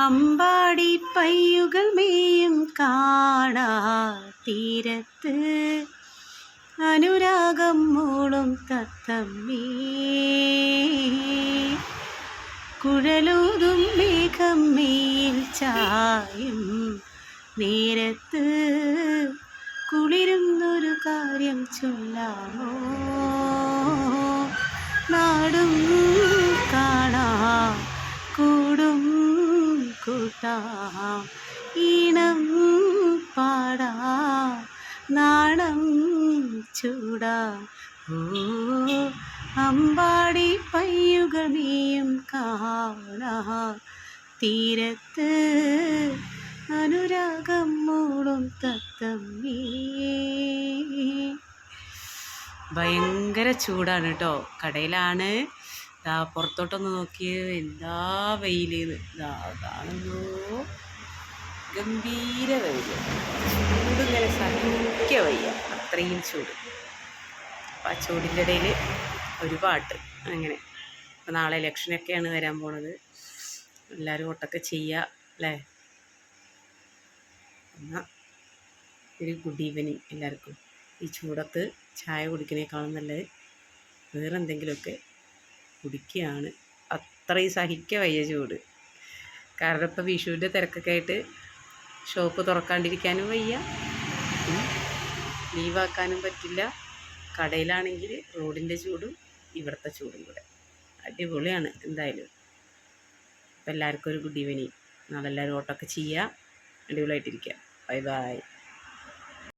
അമ്പാടി പയ്യുകൾ മേയും കാണാ തീരത്ത് അനുരാഗം മൂളും തത്തമ്മേ കുഴലൂതും മേഘം മേൽ ചായും നേരത്ത് കുളിരുന്നൊരു കാര്യം ചൊല്ലാമോ നാടും കാണാം കൂടും കൂട്ടാം ഈണം പാടാം നാണം ചൂടാം ഓ അമ്പാടി പയ്യുകൾ മേയും കാണാ തീരത്ത് അനുരാഗം മൂളും തത്തമ്മേ. ഭയങ്കര ചൂടാണ് കേട്ടോ. കടയിലാണ്. പുറത്തോട്ടൊന്ന് നോക്കിയത് എന്താ വെയിലെന്ന്. കാണുന്നു ഗംഭീര വെയിൽ. ചൂട് ഇങ്ങനെ സഹിക്ക വയ്യ, അത്രയും ചൂട്. അപ്പം ആ ചൂടിൻ്റെ ഇടയിൽ ഒരു പാട്ട് അങ്ങനെ. അപ്പം നാളെ ഇലക്ഷനൊക്കെയാണ് വരാൻ പോണത്. എല്ലാവരും വോട്ടൊക്കെ ചെയ്യുക അല്ലേ. എന്നാൽ ഒരു ഗുഡ് ഈവനിങ് എല്ലാവർക്കും. ഈ ചൂടത്ത് ചായ കുടിക്കുന്നേക്കാളും നല്ലത് വേറെ എന്തെങ്കിലുമൊക്കെ കുടിക്കുകയാണ്. അത്രയും സഹിക്ക വയ്യ ചൂട്. കാരണം ഇപ്പോൾ വിഷുവിൻ്റെ തിരക്കൊക്കെ ആയിട്ട് ഷോപ്പ് തുറക്കാണ്ടിരിക്കാനും വയ്യ, ലീവാക്കാനും പറ്റില്ല. കടയിലാണെങ്കിൽ റോഡിൻ്റെ ചൂടും ഇവിടുത്തെ ചൂടും കൂടെ അടിപൊളിയാണ് എന്തായാലും. അപ്പോൾ എല്ലാവർക്കും ഒരു ഗുഡ് ഈവനിങ്. നാളെ എല്ലാവരും വോട്ടൊക്കെ ചെയ്യുക, അടിപൊളിയായിട്ടിരിക്കുക. Bye bye.